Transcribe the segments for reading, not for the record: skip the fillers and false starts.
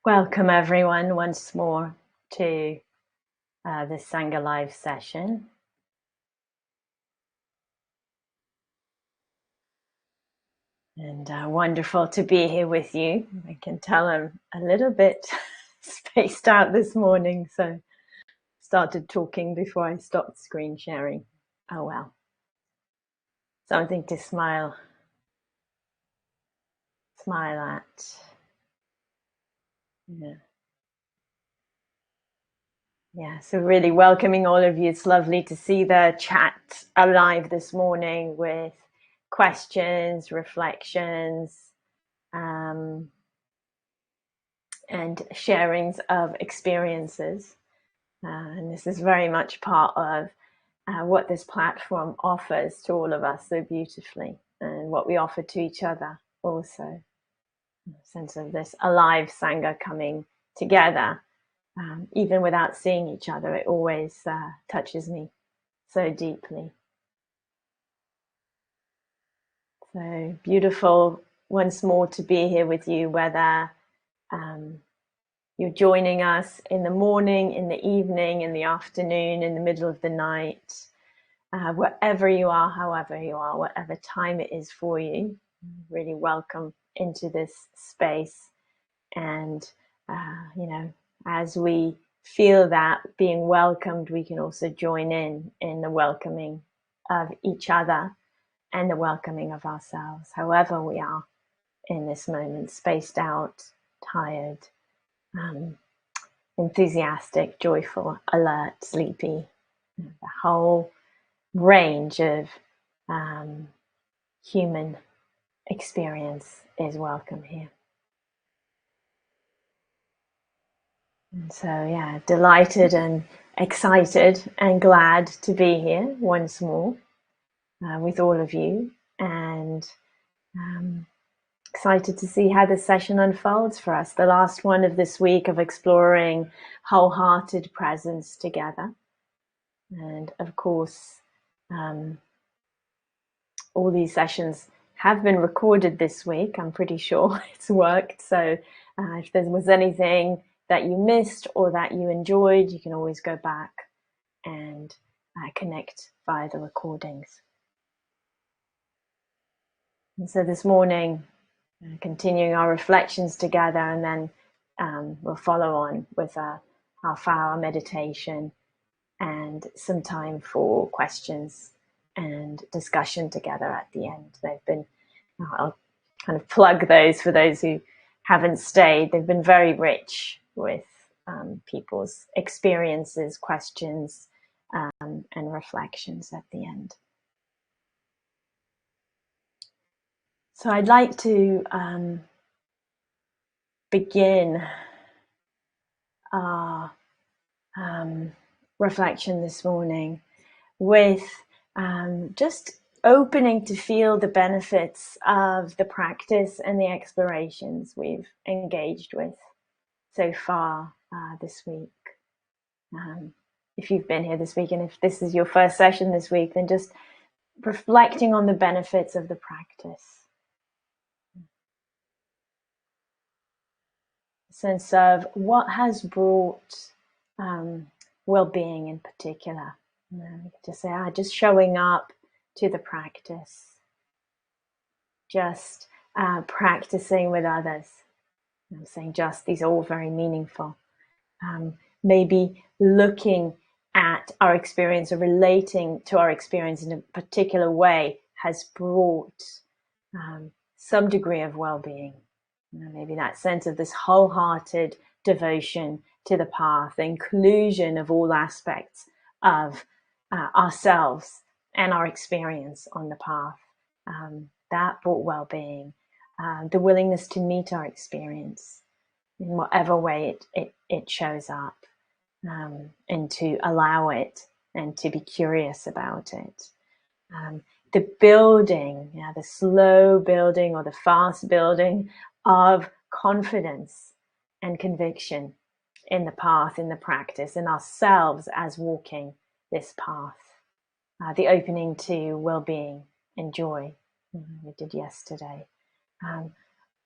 Welcome everyone once more to this Sangha Live session. And wonderful to be here with you. I can tell I'm a little bit spaced out this morning, so started talking before I stopped screen sharing. Oh well. Something to smile at. Yeah, so really welcoming all of you. It's lovely to see the chat alive this morning with questions, reflections, and sharings of experiences. And this is very much part of what this platform offers to all of us so beautifully, and what we offer to each other also. A sense of this alive Sangha coming together. Even without seeing each other, it always touches me so deeply. So beautiful once more to be here with you, whether you're joining us in the morning, in the evening, in the afternoon, in the middle of the night, wherever you are, however you are, whatever time it is for you. Really welcome into this space. And, as we feel that being welcomed, we can also join in the welcoming of each other and the welcoming of ourselves, however we are in this moment, spaced out, tired, enthusiastic, joyful, alert, sleepy. The whole range of human experience is welcome here. And so, yeah, delighted and excited and glad to be here once more with all of you, and excited to see how this session unfolds for us. The last one of this week of exploring wholehearted presence together. And of course, all these sessions have been recorded this week. I'm pretty sure it's worked. So if there was anything that you missed or that you enjoyed, you can always go back and connect via the recordings. And so this morning, continuing our reflections together, and then we'll follow on with a half-hour meditation and some time for questions and discussion together at the end. They've been, I'll kind of plug those for those who haven't stayed. They've been very rich with people's experiences, questions, and reflections at the end. So I'd like to begin our reflection this morning with just opening to feel the benefits of the practice and the explorations we've engaged with so far this week. If you've been here this week, and if this is your first session this week, then just reflecting on the benefits of the practice. A sense of what has brought well-being in particular. Just say, just showing up to the practice, just practicing with others. I'm saying just, these are all very meaningful. Maybe looking at our experience or relating to our experience in a particular way has brought some degree of well-being. Maybe that sense of this wholehearted devotion to the path, the inclusion of all aspects of ourselves and our experience on the path. That brought well-being. The willingness to meet our experience in whatever way it shows up, and to allow it and to be curious about it. The building, the slow building or the fast building of confidence and conviction in the path, in the practice, in ourselves as walking this path. The opening to well-being and joy we did yesterday.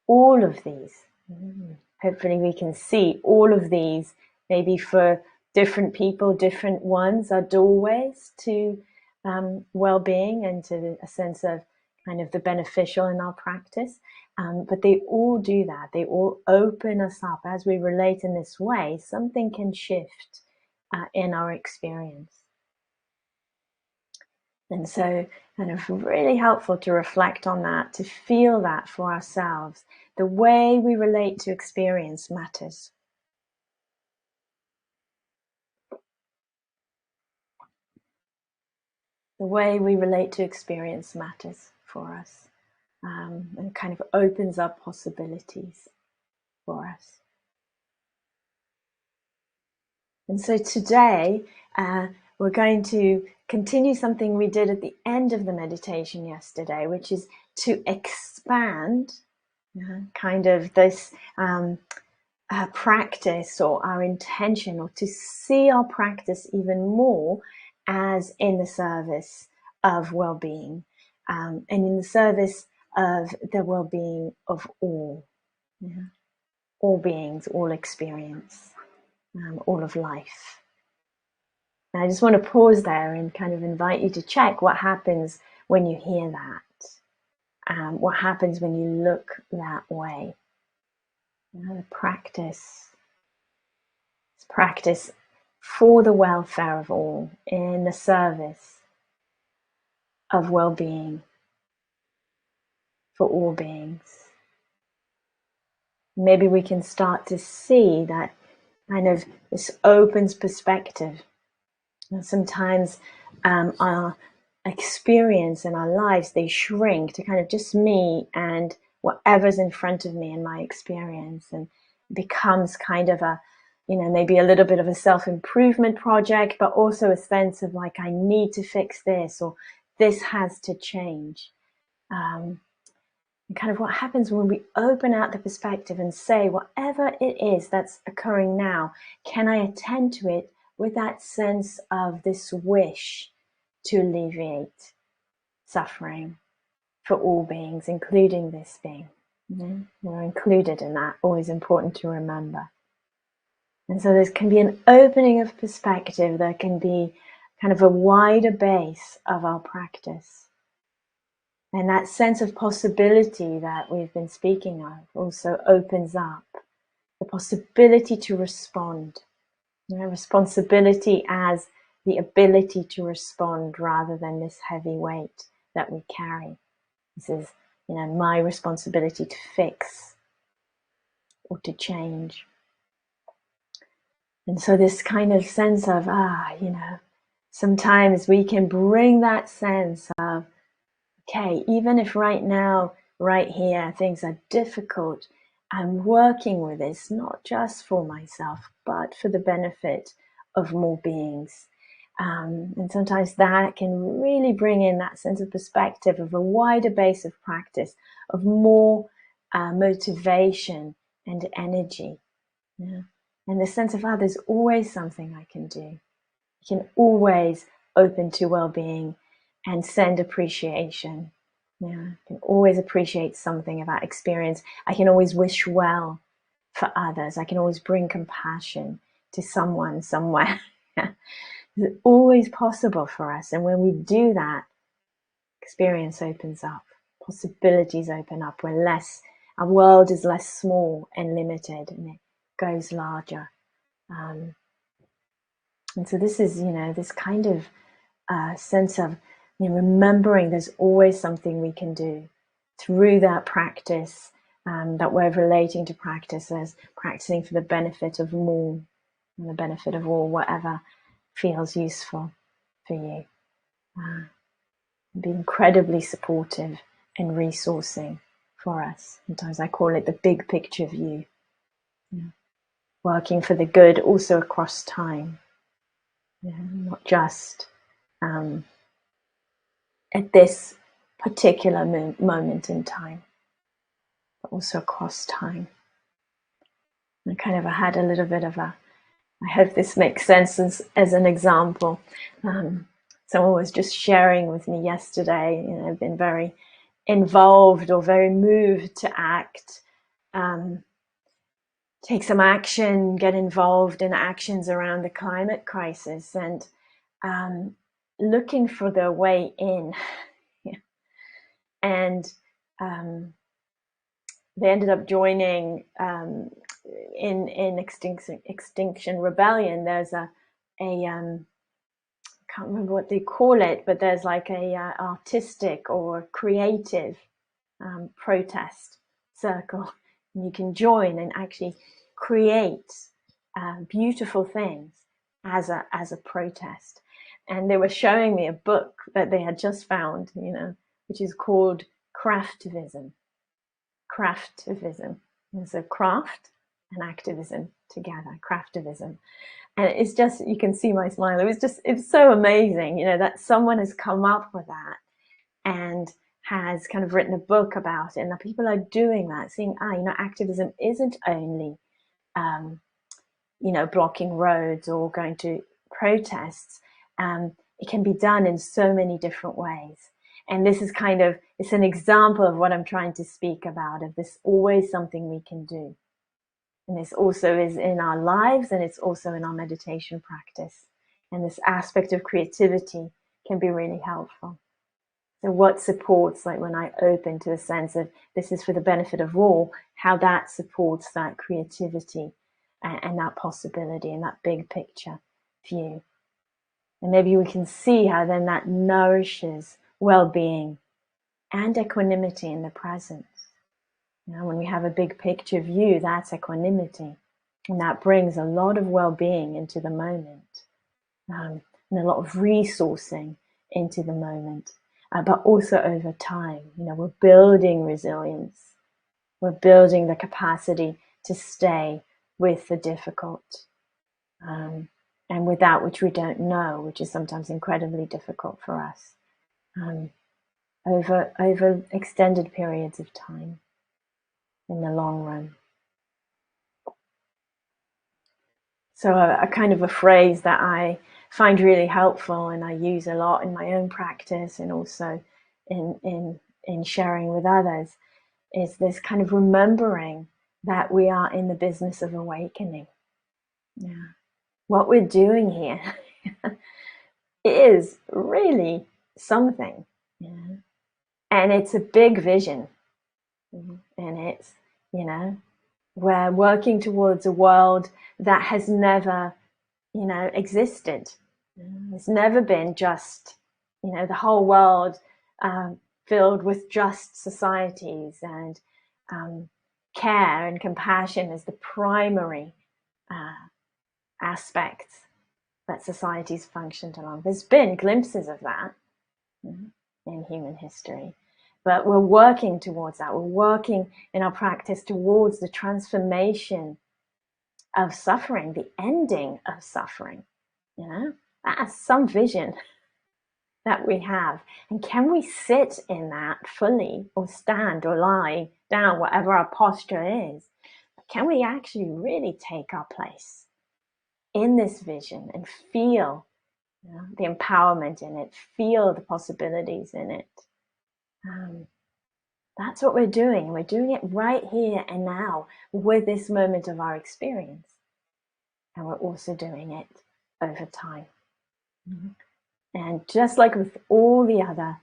All of these, Hopefully we can see all of these, maybe for different people, different ones are doorways to well-being and to a sense of kind of the beneficial in our practice. But they all do that. They all open us up. As we relate in this way, something can shift in our experience. And so kind of really helpful to reflect on that, to feel that for ourselves. The way we relate to experience matters. The way we relate to experience matters for us, and kind of opens up possibilities for us. And so today, we're going to continue something we did at the end of the meditation yesterday, which is to expand kind of this practice or our intention, or to see our practice even more as in the service of well-being, and in the service of the well-being of all, all beings, all experience, all of life. And I just want to pause there and kind of invite you to check what happens when you hear that, what happens when you look that way. The practice for the welfare of all, in the service of well-being for all beings. Maybe we can start to see that kind of this opens perspective. And sometimes our experience in our lives, they shrink to kind of just me and whatever's in front of me in my experience, and becomes kind of a, maybe a little bit of a self-improvement project, but also a sense of like, I need to fix this, or this has to change. And kind of what happens when we open out the perspective and say, whatever it is that's occurring now, can I attend to it with that sense of this wish to alleviate suffering for all beings, including this being. We're included in that, always important to remember. And so there can be an opening of perspective, there can be kind of a wider base of our practice. And that sense of possibility that we've been speaking of also opens up the possibility to respond. Responsibility as the ability to respond rather than this heavy weight that we carry. This is, my responsibility to fix or to change. And so this kind of sense of, sometimes we can bring that sense of, okay, even if right now, right here, things are difficult, I'm working with this, not just for myself, but for the benefit of more beings. And sometimes that can really bring in that sense of perspective of a wider base of practice, of more motivation and energy. And the sense of, there's always something I can do. I can always open to well-being and send appreciation. I can always appreciate something about experience. I can always wish well for others. I can always bring compassion to someone, somewhere. It's always possible for us. And when we do that, experience opens up. Possibilities open up. Our world is less small and limited, and it goes larger. And so this is, this kind of sense of remembering there's always something we can do through that practice, that we're relating to practice as practicing for the benefit of more, and the benefit of all, whatever feels useful for you. Be incredibly supportive and resourcing for us. Sometimes I call it the big picture view. Working for the good also across time. Not just at this particular moment in time, but also across time. I had a little bit of I hope this makes sense as an example. Someone was just sharing with me yesterday, I've been very involved or very moved to act take some action, get involved in actions around the climate crisis, and looking for their way in. And they ended up joining in Extinction Rebellion. There's a I can't remember what they call it, but there's like a artistic or creative protest circle, and you can join and actually create beautiful things as a protest. And they were showing me a book that they had just found, which is called Craftivism. There's a craft and activism together, craftivism. And it's just, you can see my smile. It's so amazing, that someone has come up with that and has kind of written a book about it, and that people are doing that, seeing, activism isn't only, blocking roads or going to protests. It can be done in so many different ways. And this is it's an example of what I'm trying to speak about, of this always something we can do. And this also is in our lives, and it's also in our meditation practice. And this aspect of creativity can be really helpful. So what supports, like when I open to the sense of this is for the benefit of all, how that supports that creativity and that possibility and that big picture view. And maybe we can see how then that nourishes well-being and equanimity in the present. When we have a big picture view, that's equanimity. And that brings a lot of well-being into the moment, and a lot of resourcing into the moment, but also over time. We're building resilience. We're building the capacity to stay with the difficult, and with that which we don't know, which is sometimes incredibly difficult for us, over extended periods of time in the long run. So a kind of a phrase that I find really helpful and I use a lot in my own practice and also in sharing with others is this kind of remembering that we are in the business of awakening. Yeah. What we're doing here is really something. Yeah. And it's a big vision. And it's, we're working towards a world that has never existed. It's never been just, the whole world filled with just societies and care and compassion as the primary aspects that societies functioned along. There's been glimpses of that in human history, but we're working towards that. We're working in our practice towards the transformation of suffering, the ending of suffering. That's some vision that we have. And can we sit in that fully, or stand or lie down, whatever our posture is? Can we actually really take our place in this vision and feel the empowerment in it, feel the possibilities in it? That's what we're doing. And we're doing it right here and now with this moment of our experience. And we're also doing it over time. And just like with all the other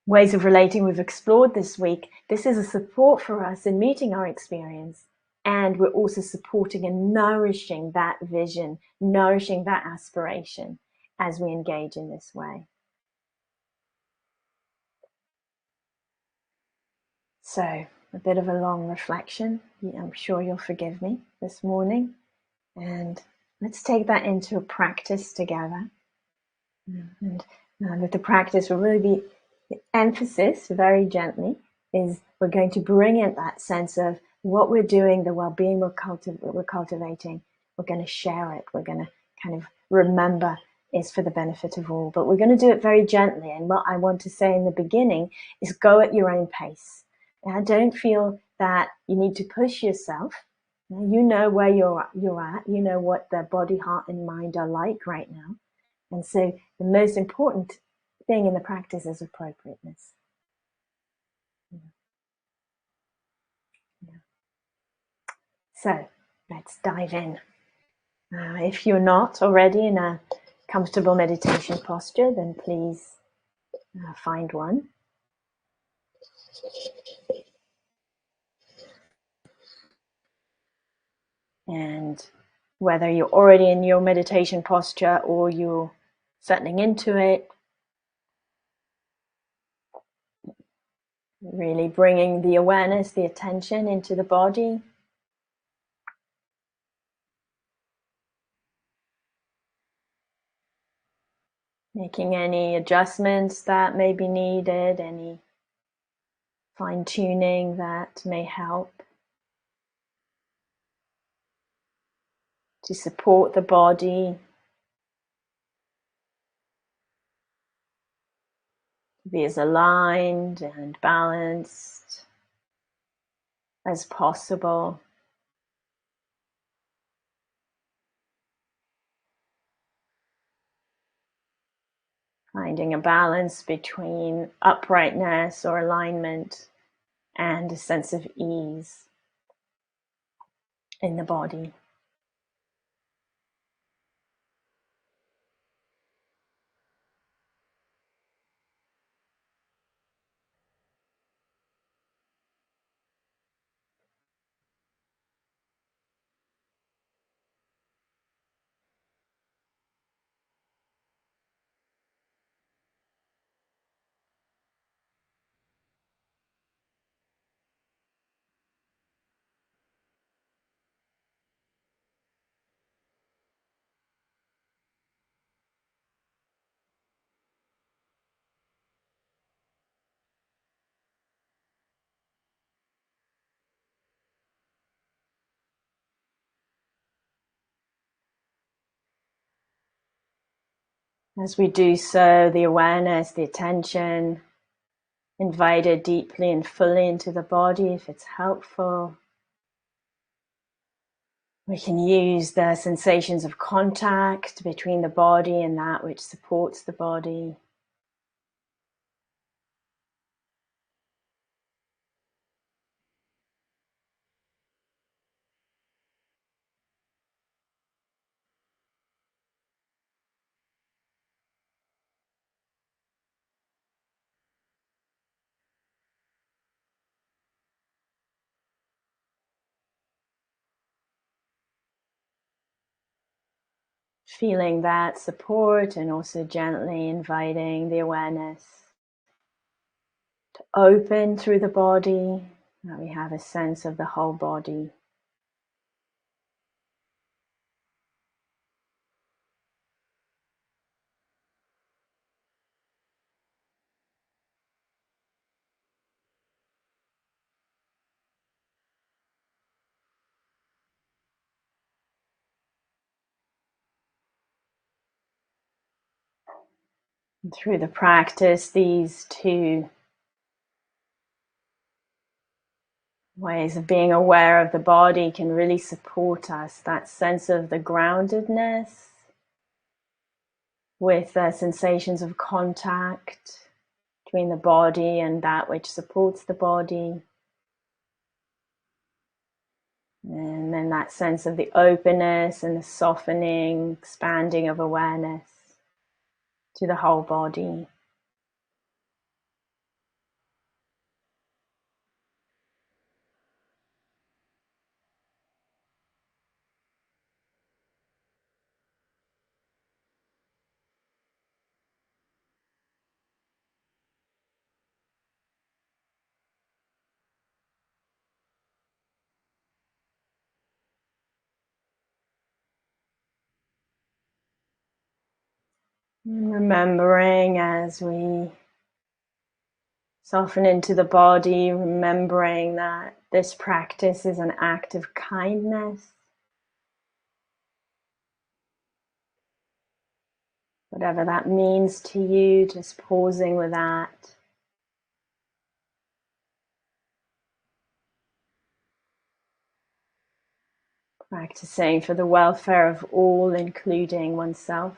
ways of relating we've explored this week, this is a support for us in meeting our experience. And we're also supporting and nourishing that vision, nourishing that aspiration as we engage in this way. So, a bit of a long reflection. I'm sure you'll forgive me this morning. And let's take that into a practice together. And with the practice, will really be the emphasis, very gently, is we're going to bring in that sense of what we're doing, the well-being we're cultivating. We're going to share it. We're going to kind of remember is for the benefit of all. But we're going to do it very gently. And what I want to say in the beginning is go at your own pace. Don't feel that you need to push yourself. You know where you're at. You know what the body, heart, and mind are like right now. And so the most important thing in the practice is appropriateness. So let's dive in. If you're not already in a comfortable meditation posture, then please find one. And whether you're already in your meditation posture or you're settling into it, really bringing the awareness, the attention into the body. Making any adjustments that may be needed, any fine-tuning that may help to support the body, to be as aligned and balanced as possible. Finding a balance between uprightness or alignment and a sense of ease in the body. As we do so, the awareness, the attention, invited deeply and fully into the body if it's helpful. We can use the sensations of contact between the body and that which supports the body. Feeling that support and also gently inviting the awareness to open through the body, that we have a sense of the whole body. And through the practice, these two ways of being aware of the body can really support us, that sense of the groundedness with the sensations of contact between the body and that which supports the body. And then that sense of the openness and the softening, expanding of awareness to the whole body. And remembering as we soften into the body, remembering that this practice is an act of kindness. Whatever that means to you, just pausing with that. Practicing for the welfare of all, including oneself.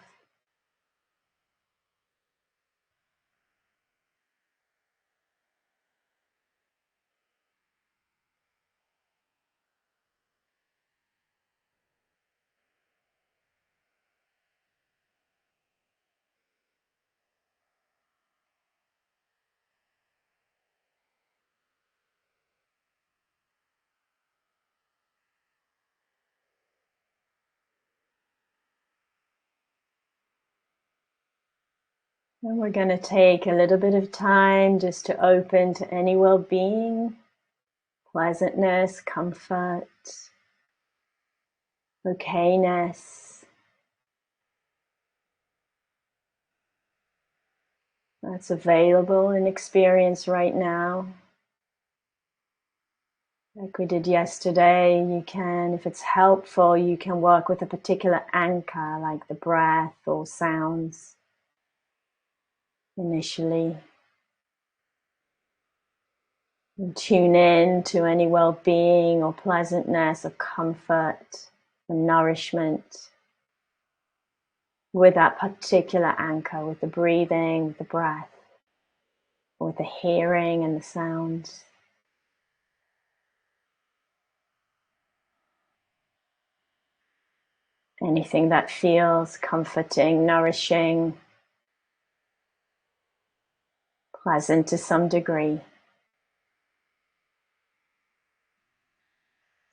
And we're going to take a little bit of time just to open to any well-being, pleasantness, comfort, okayness that's available in experience right now. Like we did yesterday, you can, if it's helpful, you can work with a particular anchor, like the breath or sounds initially. And tune in to any well-being or pleasantness or comfort or nourishment with that particular anchor, with the breathing, with the breath, with the hearing and the sounds. Anything that feels comforting, nourishing, pleasant to some degree.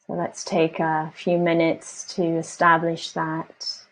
So let's take a few minutes to establish that.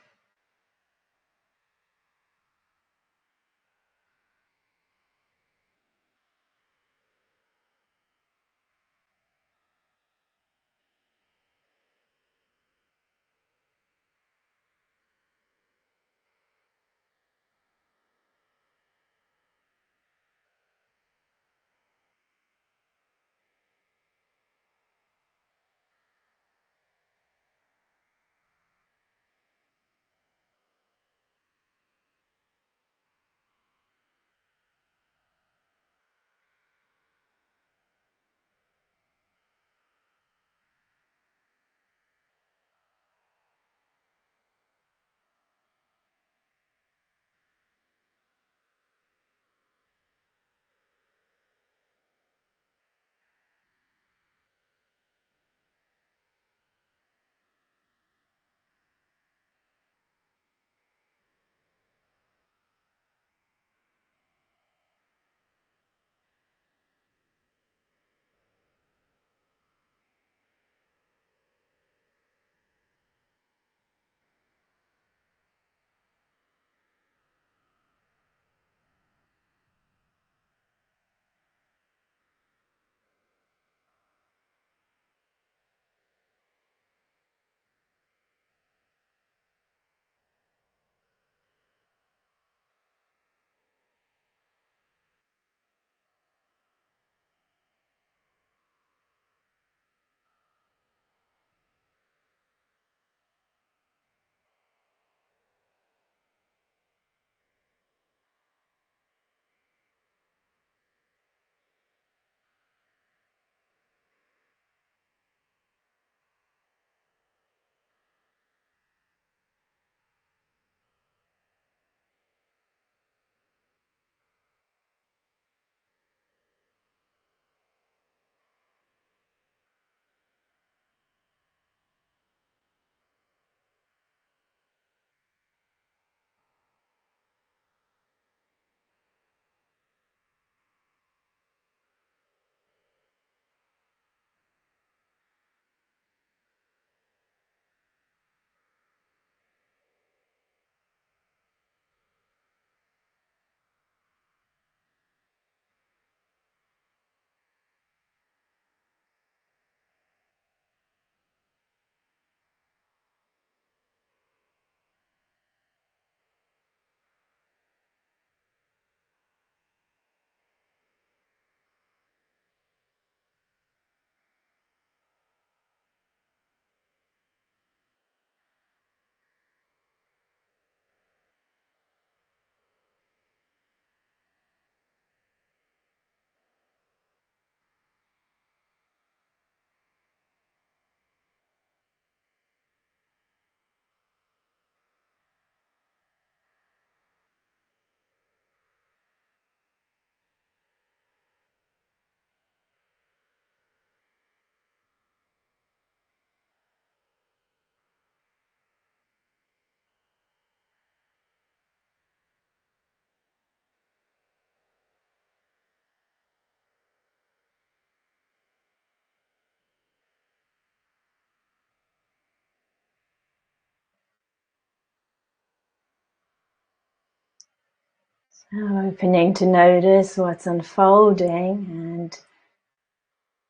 Opening to notice what's unfolding, and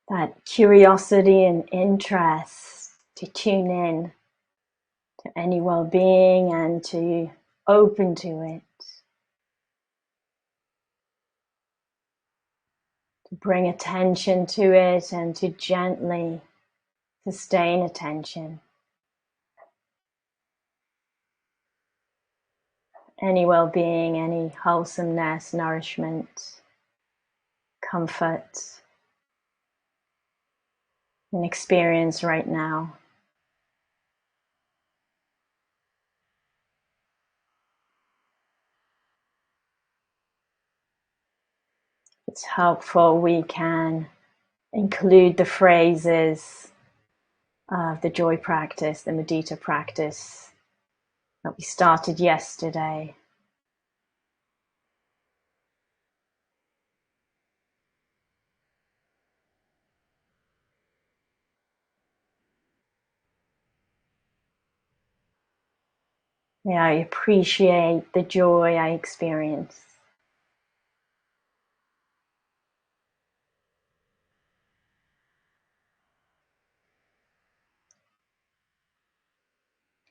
that curiosity and interest to tune in to any well-being and to open to it, to bring attention to it and to gently sustain attention. Any well-being, any wholesomeness, nourishment, comfort, and experience right now. It's helpful, we can include the phrases of the joy practice, the mudita practice that we started yesterday. May I appreciate the joy I experience.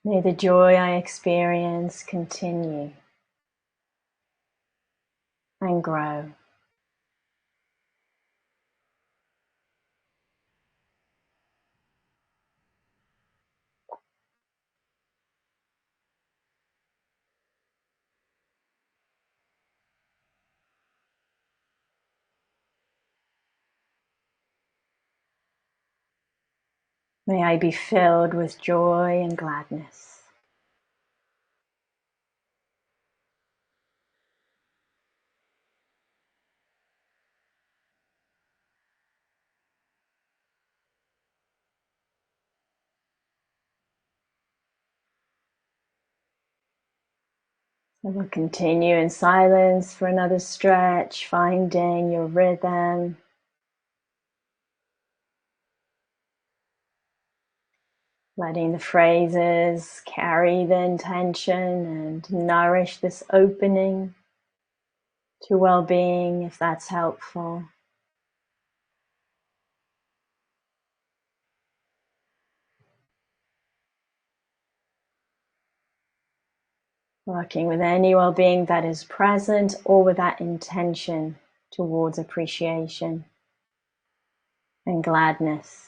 May the joy I experience continue and grow. May I be filled with joy and gladness. So we'll continue in silence for another stretch, finding your rhythm. Letting the phrases carry the intention and nourish this opening to well-being, if that's helpful. Working with any well-being that is present or with that intention towards appreciation and gladness.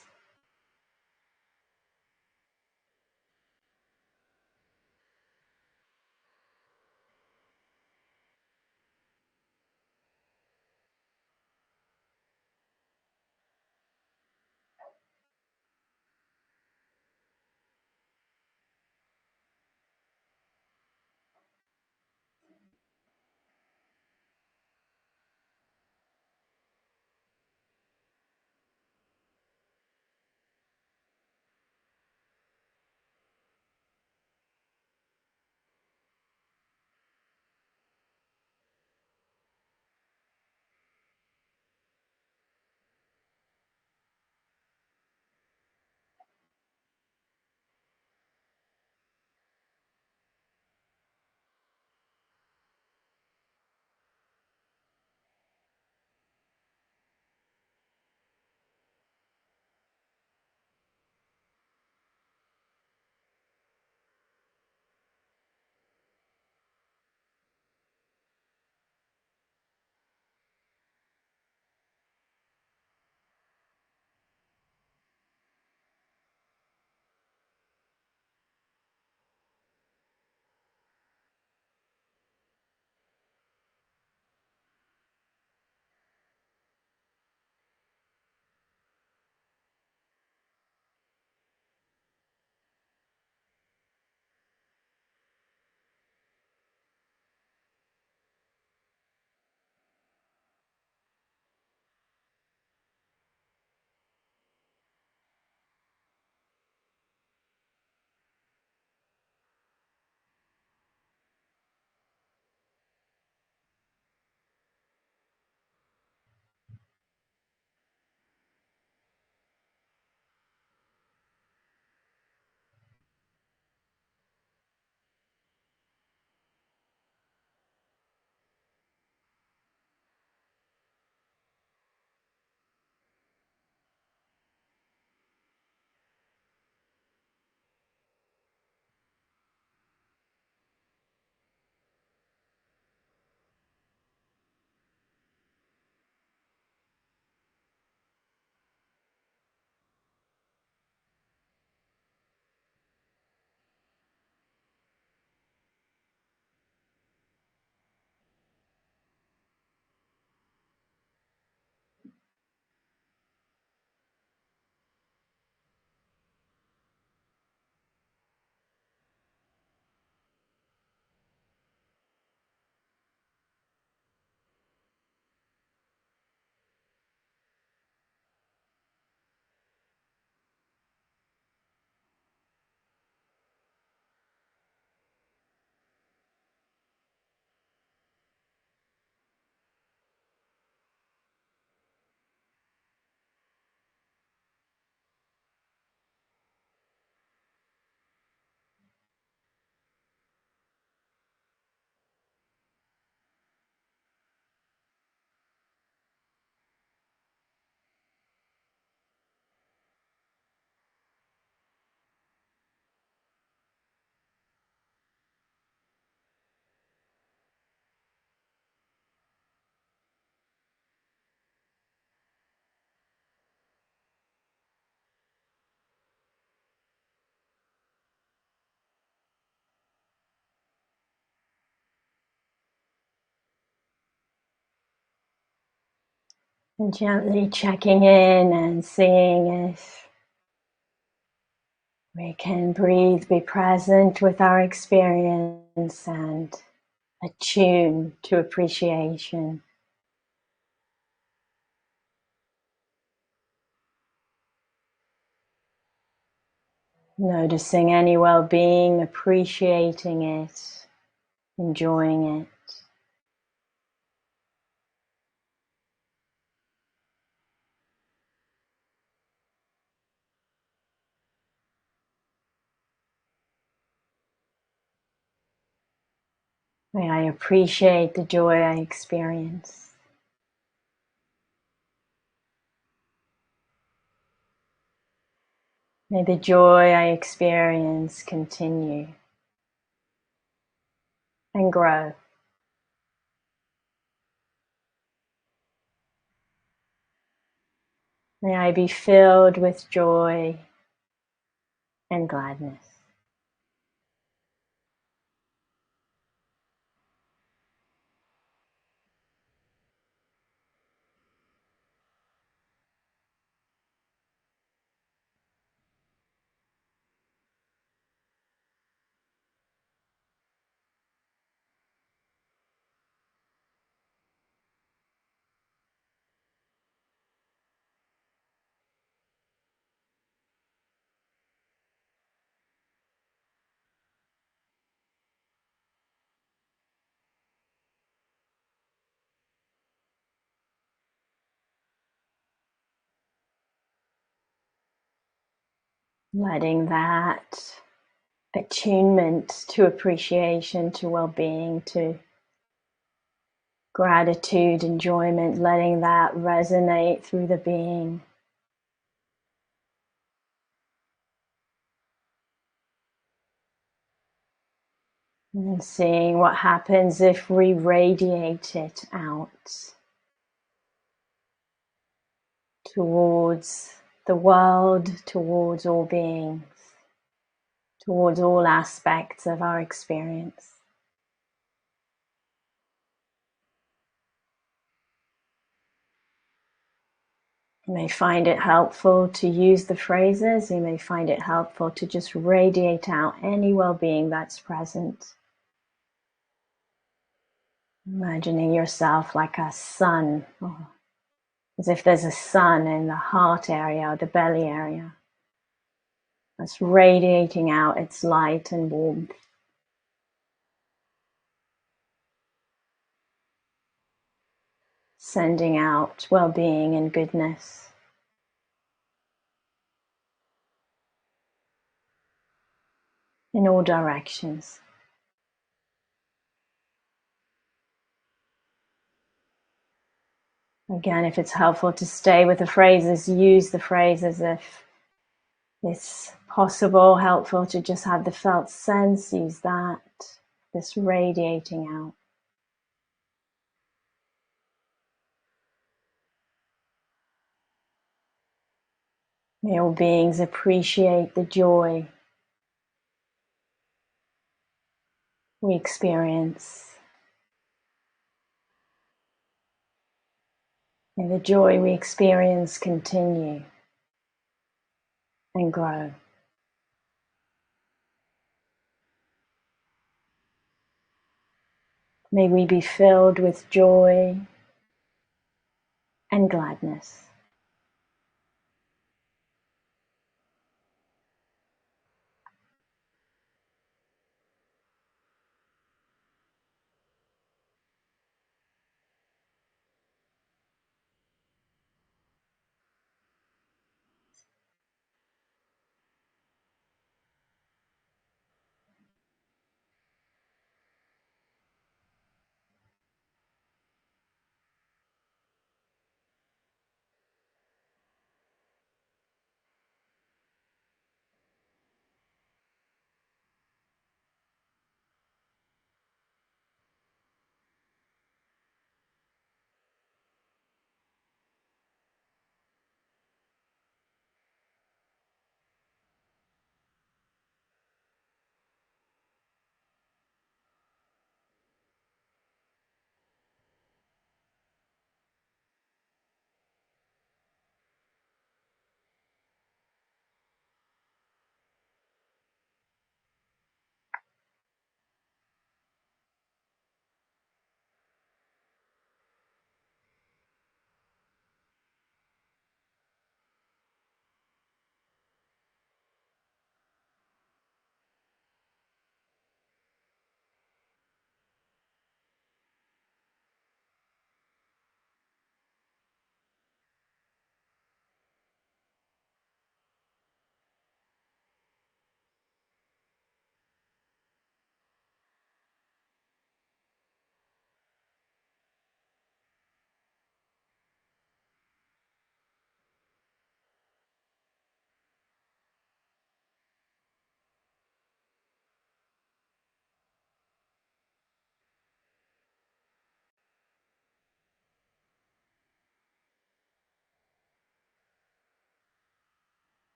And gently checking in and seeing if we can breathe, be present with our experience and attune to appreciation. Noticing any well-being, appreciating it, enjoying it. May I appreciate the joy I experience. May the joy I experience continue and grow. May I be filled with joy and gladness. Letting that attunement to appreciation, to well-being, to gratitude, enjoyment, letting that resonate through the being. And seeing what happens if we radiate it out towards the world, towards all beings, towards all aspects of our experience. You may find it helpful to use the phrases. You may find it helpful to just radiate out any well-being that's present. Imagining yourself like a sun, or as if there's a sun in the heart area or the belly area. That's radiating out its light and warmth. Sending out well-being and goodness. In all directions. Again, if it's helpful to stay with the phrases, use the phrases. If it's possible, helpful to just have the felt sense, use that. This radiating out. May all beings appreciate the joy we experience. May the joy we experience continue and grow. May we be filled with joy and gladness.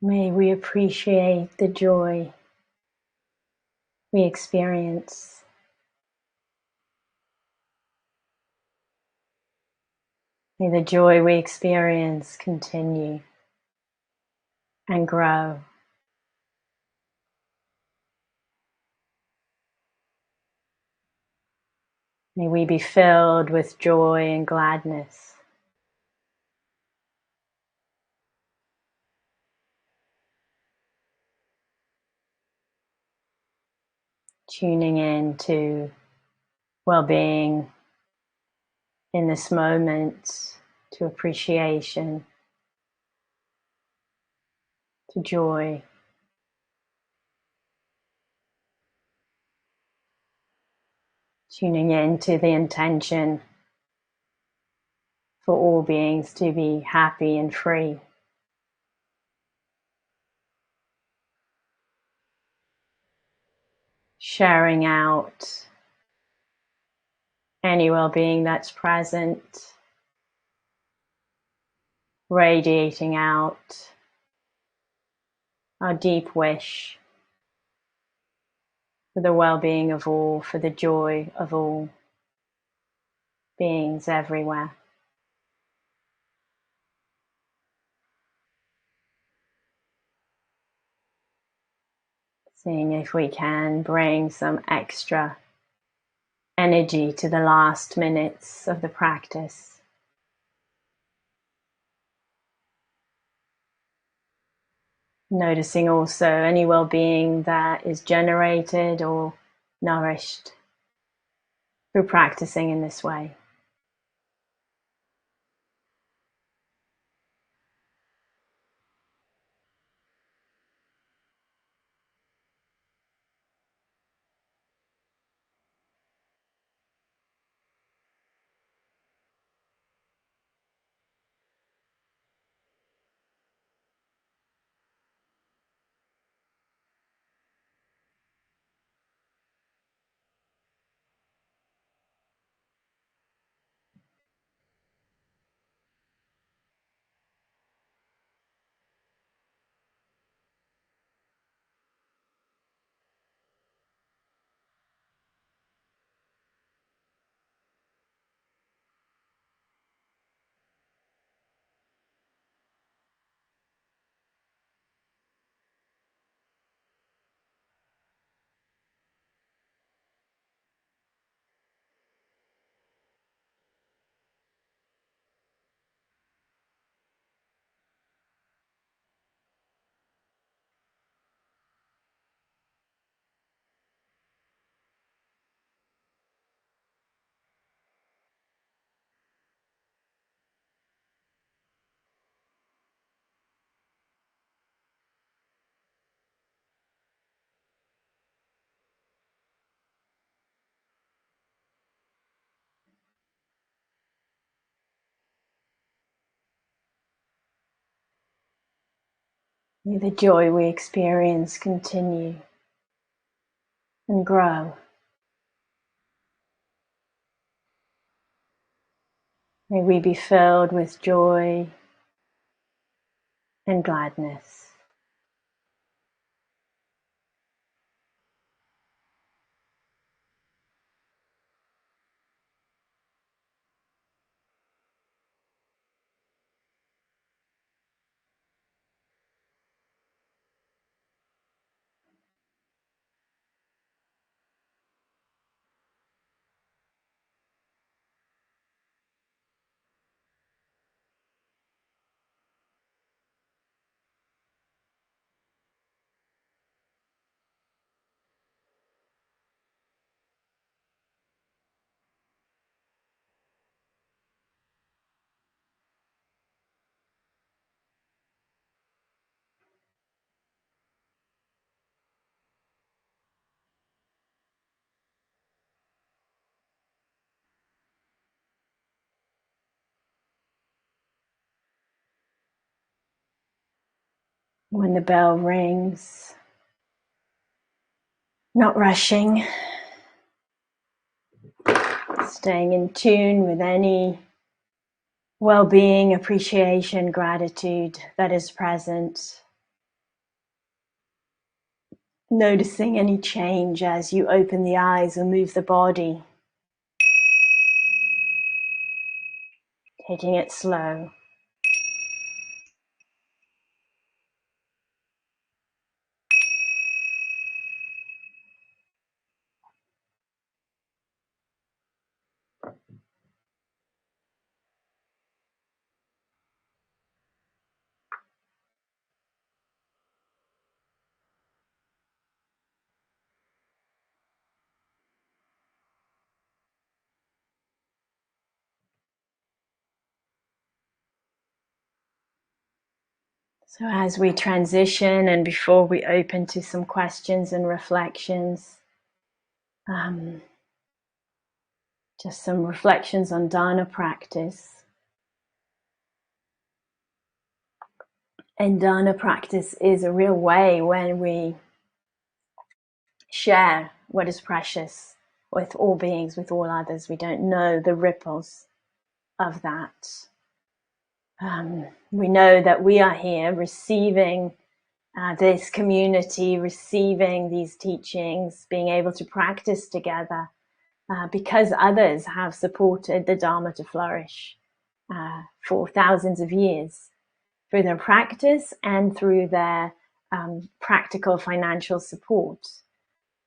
May we appreciate the joy we experience. May the joy we experience continue and grow. May we be filled with joy and gladness. Tuning in to well-being in this moment, to appreciation, to joy. Tuning in to the intention for all beings to be happy and free. Sharing out any well-being that's present, radiating out our deep wish for the well-being of all, for the joy of all beings everywhere. Seeing if we can bring some extra energy to the last minutes of the practice. Noticing also any well-being that is generated or nourished through practicing in this way. May the joy we experience continue and grow. May we be filled with joy and gladness. When the bell rings, not rushing, staying in tune with any well-being, appreciation, gratitude that is present. Noticing any change as you open the eyes or move the body. Taking it slow. So as we transition and before we open to some questions and reflections, just some reflections on Dharma practice. And Dharma practice is a real way when we share what is precious with all beings, with all others. We don't know the ripples of that. We know that we are here receiving this community, receiving these teachings, being able to practice together because others have supported the Dharma to flourish for thousands of years through their practice and through their practical financial support.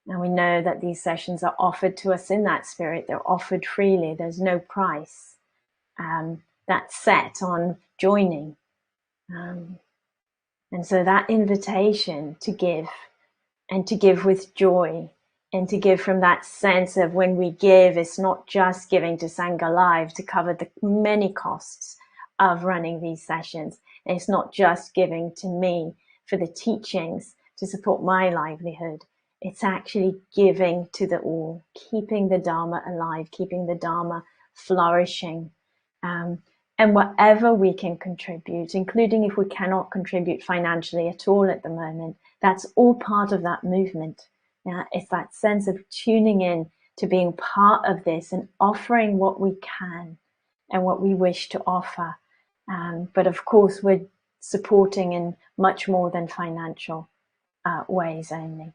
And we know that these sessions are offered to us in that spirit. They're offered freely. There's no price that's set on joining. And so that invitation to give, and to give with joy, and to give from that sense of when we give, it's not just giving to Sangha Live to cover the many costs of running these sessions. And it's not just giving to me for the teachings to support my livelihood. It's actually giving to the all, keeping the Dharma alive, keeping the Dharma flourishing. And whatever we can contribute, including if we cannot contribute financially at all at the moment, that's all part of that movement. Yeah, it's that sense of tuning in to being part of this and offering what we can and what we wish to offer. But of course, we're supporting in much more than financial ways only.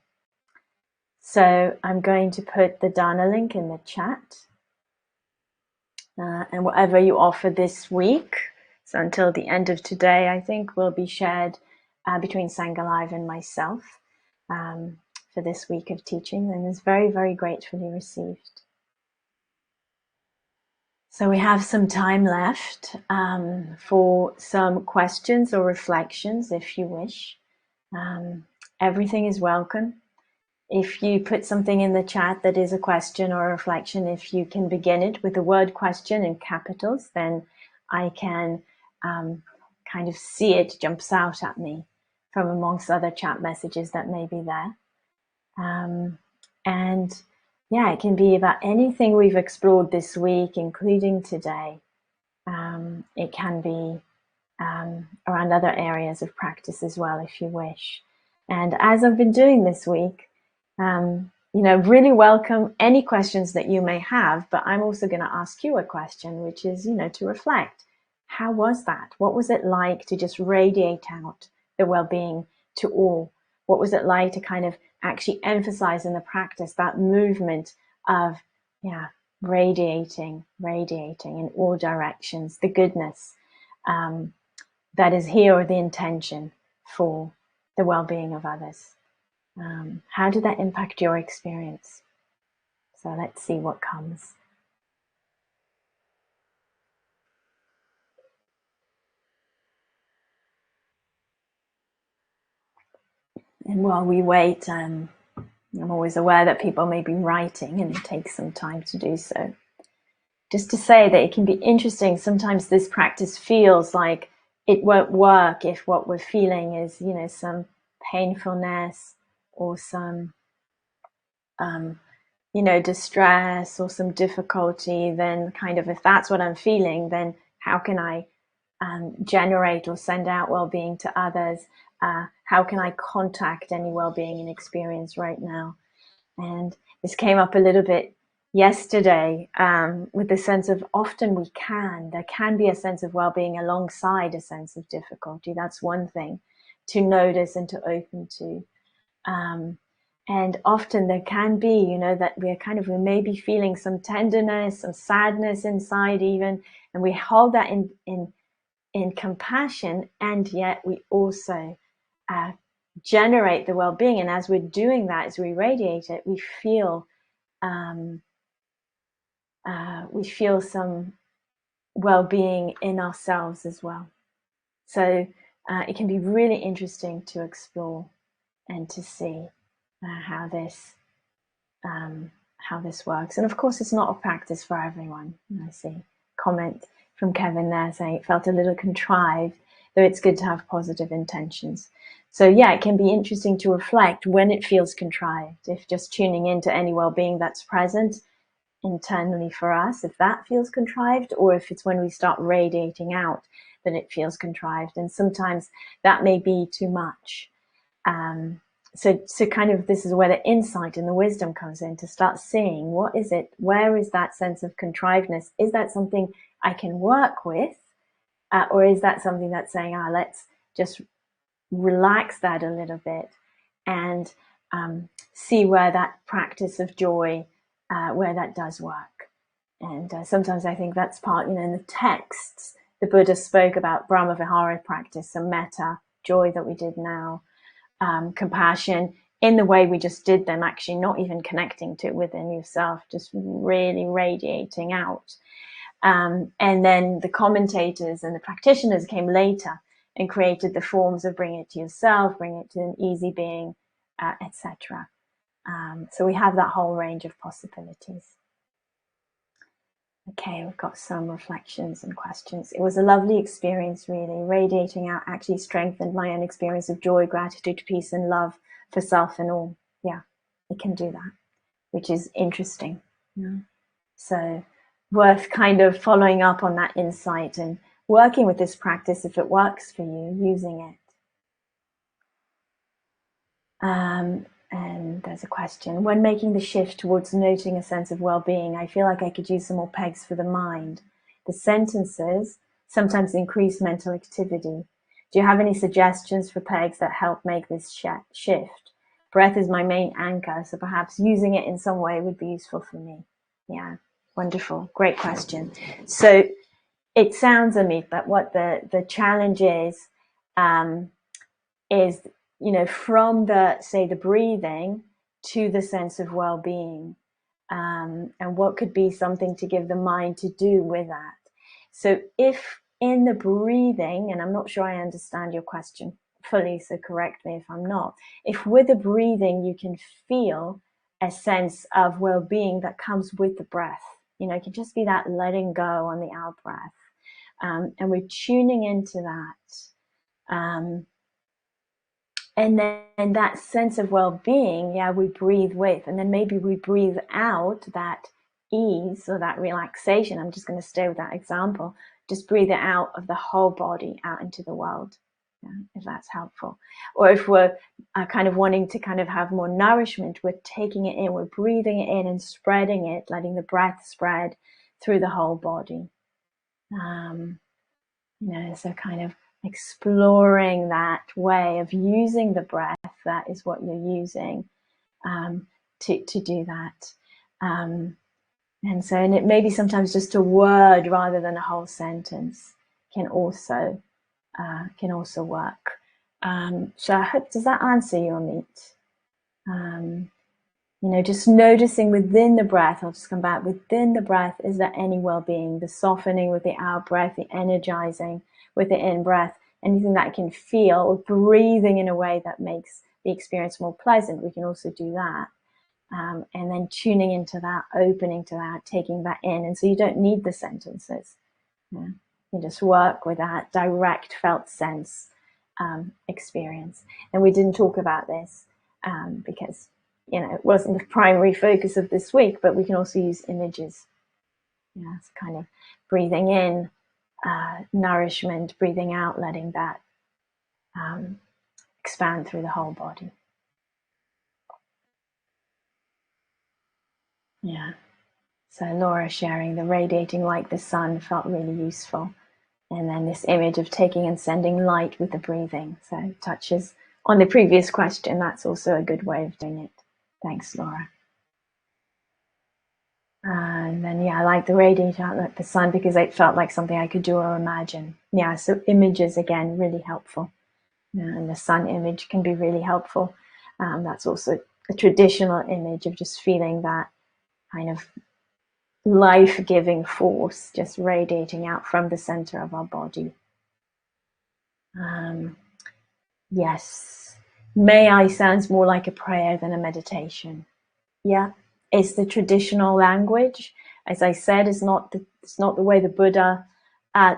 So I'm going to put the Dana link in the chat. And whatever you offer this week, so until the end of today, I think will be shared between Sangha Live and myself for this week of teaching, and is very, very gratefully received. So we have some time left for some questions or reflections, if you wish. Everything is welcome. If you put something in the chat that is a question or a reflection, if you can begin it with the word question in capitals, then I can kind of see it jumps out at me from amongst other chat messages that may be there. And yeah, it can be about anything we've explored this week, including today. It can be around other areas of practice as well, if you wish. And as I've been doing this week, really welcome any questions that you may have, but I'm also going to ask you a question, which is, to reflect. How was that? What was it like to just radiate out the well-being to all? What was it like to kind of actually emphasize in the practice that movement of, radiating in all directions, the goodness that is here, or the intention for the well-being of others? How did that impact your experience? So let's see what comes. And while we wait, I'm always aware that people may be writing, and it takes some time to do so. Just to say that it can be interesting. Sometimes this practice feels like it won't work if what we're feeling is, some painfulness or some, distress or some difficulty. Then kind of, if that's what I'm feeling, then how can I generate or send out well-being to others? How can I contact any well-being and experience right now? And this came up a little bit yesterday with the sense of often there can be a sense of well-being alongside a sense of difficulty. That's one thing to notice and to open to. And often there can be, you know, that we may be feeling some tenderness, some sadness inside even, and we hold that in compassion, and yet we also generate the well-being. And as we're doing that, as we radiate it, we feel some well-being in ourselves as well. So it can be really interesting to explore and to see how this works. And of course, it's not a practice for everyone. I see a comment from Kevin there saying it felt a little contrived, though it's good to have positive intentions. So yeah, it can be interesting to reflect when it feels contrived, if just tuning into any well-being that's present internally for us, if that feels contrived, or if it's when we start radiating out that it feels contrived. And sometimes that may be too much. So kind of this is where the insight and the wisdom comes in, to start seeing what is it, where is that sense of contrivedness? Is that something I can work with? Or is that something that's saying, let's just relax that a little bit and see where that practice of joy, where that does work. And sometimes I think that's part, in the texts, the Buddha spoke about Brahma Vihara practice, so metta, joy that we did now, compassion in the way we just did them, actually not even connecting to it within yourself, just really radiating out. And then the commentators and the practitioners came later and created the forms of bring it to yourself, bring it to an easy being, etc. So we have that whole range of possibilities. Okay, we've got some reflections and questions. It was a lovely experience, really. Radiating out actually strengthened my own experience of joy, gratitude, peace, and love for self and all. Yeah, it can do that, which is interesting. Yeah. So worth kind of following up on that insight and working with this practice if it works for you, using it. And there's a question. When making the shift towards noting a sense of well-being, I feel like I could use some more pegs for the mind. The sentences sometimes increase mental activity. Do you have any suggestions for pegs that help make this shift? Breath is my main anchor, so perhaps using it in some way would be useful for me. Yeah, wonderful. Great question. So it sounds, Amit, that what the challenge is from the breathing to the sense of well-being, and what could be something to give the mind to do with that. So if in the breathing, and I'm not sure I understand your question fully, so correct me if I'm not, if with the breathing you can feel a sense of well-being that comes with the breath, it can just be that letting go on the out breath, and we're tuning into that. And then that sense of well-being, we breathe with, and then maybe we breathe out that ease or that relaxation. I'm just going to stay with that example. Just breathe it out of the whole body out into the world, if that's helpful. Or if we're kind of wanting to kind of have more nourishment, we're taking it in, we're breathing it in and spreading it, letting the breath spread through the whole body. So kind of exploring that way of using the breath, that is what you're using to do that. And it may be sometimes just a word rather than a whole sentence can also work. So I hope, does that answer you, Amit? Just noticing within the breath, I'll just come back, within the breath, is there any well-being? The softening with the out breath, the energizing with the in breath, anything that I can feel, or breathing in a way that makes the experience more pleasant, we can also do that. And then tuning into that, opening to that, taking that in. And so you don't need the sentences. You just work with that direct felt sense experience. And we didn't talk about this because it wasn't the primary focus of this week, but we can also use images. It's kind of breathing in, nourishment, breathing out, letting that expand through the whole body. Yeah. So Laura sharing the radiating like the sun felt really useful. And then this image of taking and sending light with the breathing. So touches on the previous question, that's also a good way of doing it. Thanks, Laura. And then, yeah, I like the radiant out like the sun because it felt like something I could do or imagine. Yeah, so images, again, really helpful. And the sun image can be really helpful. That's also a traditional image of just feeling that kind of life-giving force just radiating out from the center of our body. Yes. May I sounds more like a prayer than a meditation. Yeah, it's the traditional language. As I said, it's not the way the Buddha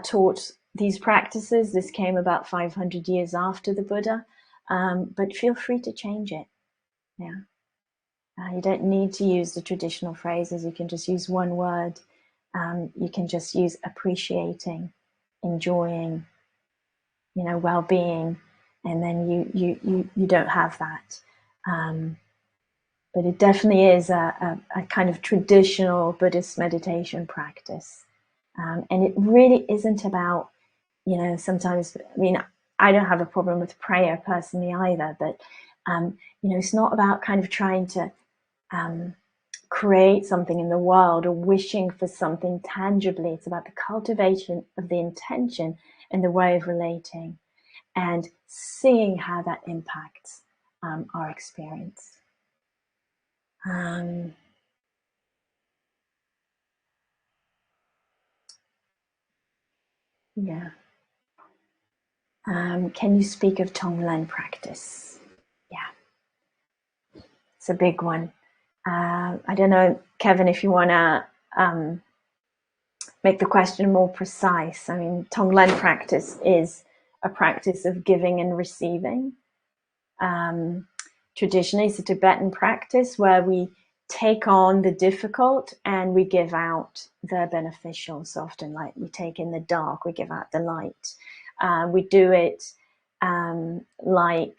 taught these practices. This came about 500 years after the Buddha, but feel free to change it. Yeah, you don't need to use the traditional phrases. You can just use one word. You can just use appreciating, enjoying, well-being, and then you don't have that. But it definitely is a kind of traditional Buddhist meditation practice. And it really isn't about, sometimes, I don't have a problem with prayer personally either, but, it's not about kind of trying to create something in the world or wishing for something tangibly. It's about the cultivation of the intention and the way of relating and seeing how that impacts our experience. Yeah. Can you speak of Tonglen practice? Yeah, it's a big one. I don't know, Kevin, if you want to make the question more precise. I mean, Tonglen practice is a practice of giving and receiving. Traditionally, it's a Tibetan practice where we take on the difficult and we give out the beneficial. So often, like we take in the dark, we give out the light. We do it like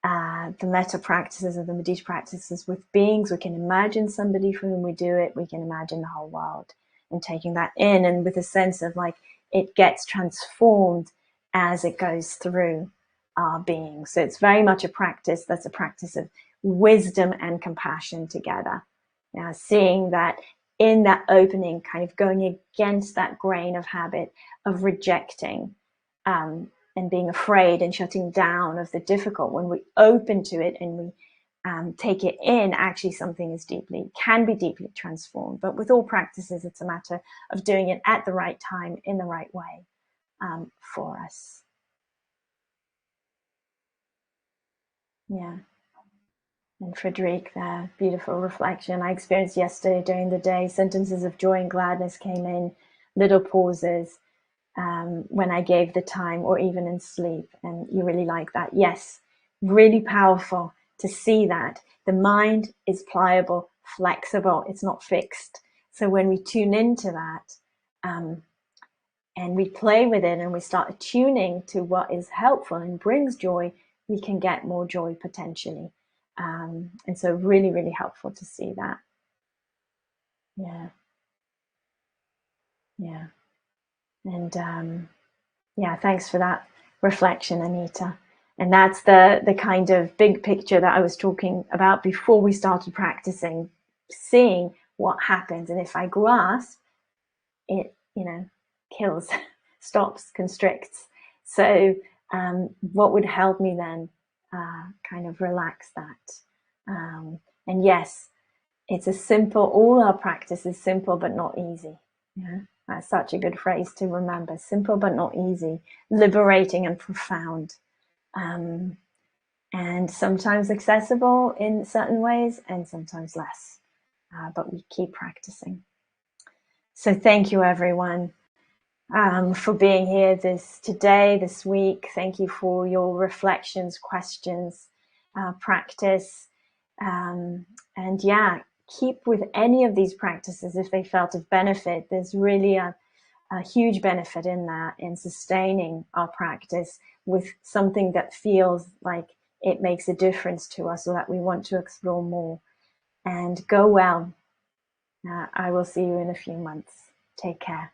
the metta practices or the meditative practices with beings. We can imagine somebody for whom we do it. We can imagine the whole world and taking that in, and with a sense of like it gets transformed as it goes through our being. So it's very much a practice that's a practice of wisdom and compassion together. Now, seeing that in that opening, kind of going against that grain of habit of rejecting and being afraid and shutting down of the difficult, when we open to it and we take it in, actually something can be deeply transformed. But with all practices, it's a matter of doing it at the right time, in the right way for us. Yeah. And Frederic, there, beautiful reflection. I experienced yesterday during the day, sentences of joy and gladness came in, little pauses when I gave the time or even in sleep. And you really like that. Yes, really powerful to see that. The mind is pliable, flexible, it's not fixed. So when we tune into that and we play with it and we start attuning to what is helpful and brings joy, we can get more joy potentially. And so really, really helpful to see that. Yeah. Yeah. And yeah, thanks for that reflection, Anita. And that's the kind of big picture that I was talking about before we started practicing, seeing what happens. And if I grasp, it, kills, stops, constricts. So what would help me then kind of relax that? And yes, it's a simple, all our practice is simple but not easy. Yeah, that's such a good phrase to remember. Simple but not easy, liberating and profound. And sometimes accessible in certain ways and sometimes less. But we keep practicing. So thank you, everyone, for being here this week. Thank you for your reflections, questions, practice. And yeah, keep with any of these practices if they felt of benefit. There's really a huge benefit in that, in sustaining our practice with something that feels like it makes a difference to us or that we want to explore more. And go well. I will see you in a few months. Take care.